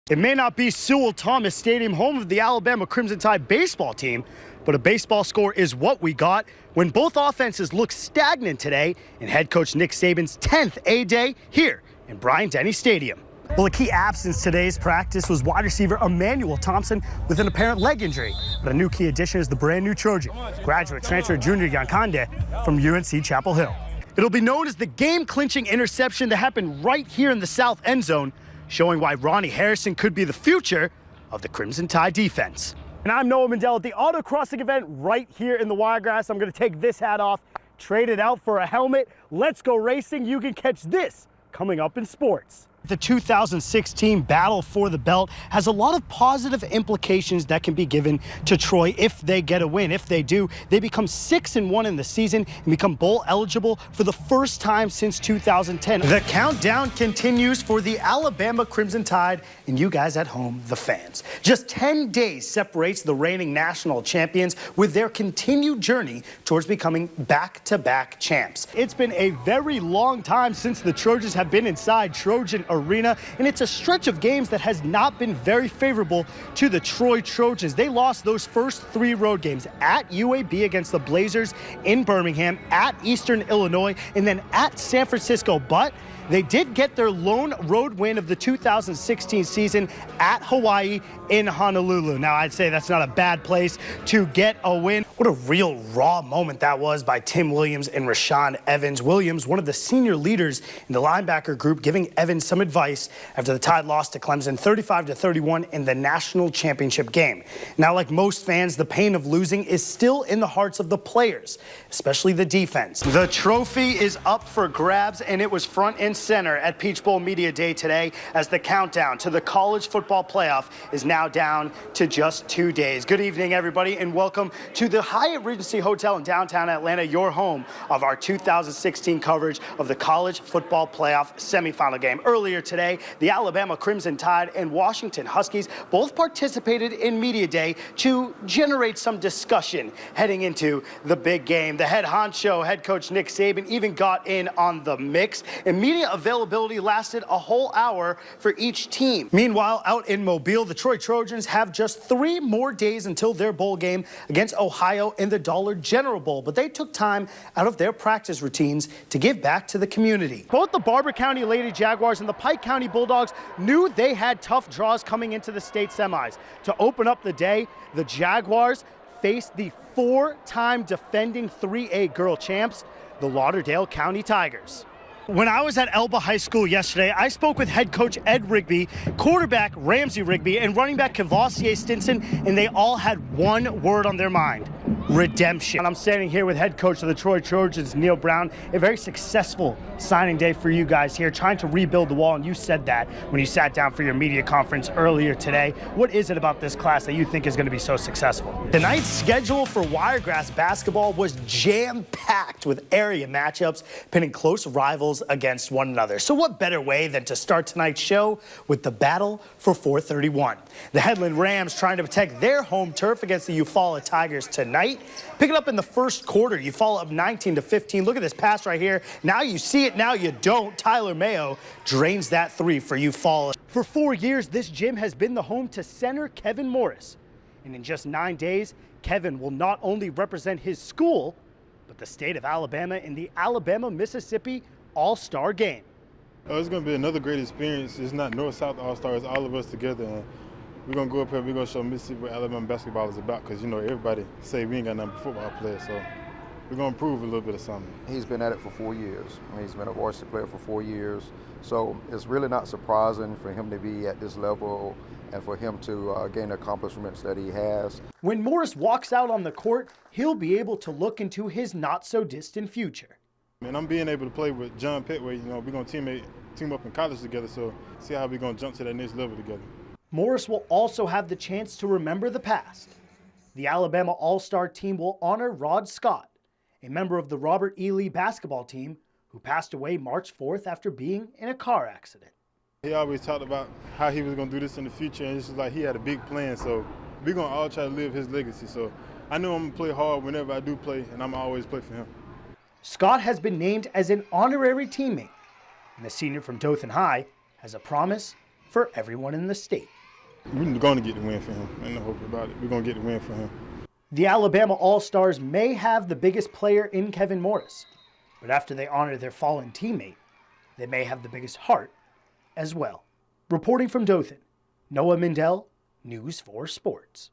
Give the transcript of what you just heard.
It may not be Sewell Thomas Stadium, home of the Alabama Crimson Tide baseball team, but a baseball score is what we got when both offenses look stagnant today in head coach Nick Saban's 10th A-Day here in Bryant-Denny Stadium. Well, a key absence today's practice was wide receiver Emmanuel Thompson with an apparent leg injury. But a new key addition is the brand new Trojan, graduate transfer Junior Yankande from UNC Chapel Hill. It'll be known as the game-clinching interception that happened right here in the south end zone, showing why Ronnie Harrison could be the future of the Crimson Tide defense. And I'm Noah Mindel at the autocrossing event right here in the Wiregrass. I'm going to take this hat off, trade it out for a helmet. Let's go racing. You can catch this coming up in sports. The 2016 battle for the belt has a lot of positive implications that can be given to Troy if they get a win. If they do, they become 6-1 in the season and become bowl eligible for the first time since 2010. The countdown continues for the Alabama Crimson Tide and you guys at home, the fans. Just 10 days separates the reigning national champions with their continued journey towards becoming back-to-back champs. It's been a very long time since the Trojans have been inside Trojan Arena, and it's a stretch of games that has not been very favorable to the Troy Trojans. They lost those first 3 road games at UAB against the Blazers in Birmingham, at Eastern Illinois, and then at San Francisco. But they did get their lone road win of the 2016 season at Hawaii in Honolulu. Now, I'd say that's not a bad place to get a win. What a real raw moment that was by Tim Williams and Rashaan Evans. Williams, one of the senior leaders in the linebacker group, giving Evans some advice after the Tide lost to Clemson 35-31 in the national championship game. Now, like most fans, the pain of losing is still in the hearts of the players, especially the defense. The trophy is up for grabs, and it was front and center at Peach Bowl Media Day today as the countdown to the college football playoff is now down to just 2 days. Good evening, everybody, and welcome to the Hyatt Regency Hotel in downtown Atlanta, your home of our 2016 coverage of the college football playoff semifinal game. Earlier today, the Alabama Crimson Tide and Washington Huskies both participated in Media Day to generate some discussion heading into the big game. The head honcho, head coach Nick Saban, even got in on the mix, and media availability lasted a whole hour for each team. Meanwhile, out in Mobile, the Troy Trojans have just 3 more days until their bowl game against Ohio in the Dollar General Bowl, but they took time out of their practice routines to give back to the community. Both the Barber County Lady Jaguars and the Pike County Bulldogs knew they had tough draws coming into the state semis. To open up the day, the Jaguars faced the 4-time defending 3A girl champs, the Lauderdale County Tigers. When I was at Elba High School yesterday, I spoke with head coach Ed Rigby, quarterback Ramsey Rigby, and running back Cavassier Stinson, and they all had one word on their mind: redemption. And I'm standing here with head coach of the Troy Trojans, Neil Brown. A very successful signing day for you guys here, trying to rebuild the wall, and you said that when you sat down for your media conference earlier today. What is it about this class that you think is going to be so successful? Tonight's schedule for Wiregrass basketball was jam-packed with area matchups, pitting close rivals against one another. So what better way than to start tonight's show with the battle for 431. The Headland Rams trying to protect their home turf against the Eufaula Tigers tonight. Pick it up in the first quarter. Eufaula up 19-15. Look at this pass right here. Now you see it, now you don't. Tyler Mayo drains that 3 for Eufaula. For 4 years, this gym has been the home to center Kevin Morris. And in just 9 days, Kevin will not only represent his school, but the state of Alabama in the Alabama-Mississippi All-Star game. It's going to be another great experience. It's not North-South All-Star, it's all of us together. And we're going to go up here, we're going to show Mississippi what Alabama basketball is about, because, you know, everybody say we ain't got nothing but football players, so we're going to prove a little bit of something. He's been at it for 4 years. He's been a varsity player for 4 years, so it's really not surprising for him to be at this level and for him to gain the accomplishments that he has. When Morris walks out on the court, he'll be able to look into his not-so-distant future. And I'm being able to play with John Petway. You know, we're going to team up in college together, so see how we're going to jump to that next level together. Morris will also have the chance to remember the past. The Alabama All-Star team will honor Rod Scott, a member of the Robert E. Lee basketball team who passed away March 4th after being in a car accident. He always talked about how he was going to do this in the future, and it's just like he had a big plan, so we're going to all try to live his legacy. So I know I'm going to play hard whenever I do play, and I'm always play for him. Scott has been named as an honorary teammate, and the senior from Dothan High has a promise for everyone in the state. We're going to get the win for him. Ain't no hope about it. We're going to get the win for him. The Alabama All-Stars may have the biggest player in Kevin Morris, but after they honor their fallen teammate, they may have the biggest heart as well. Reporting from Dothan, Noah Mindel, News 4 Sports.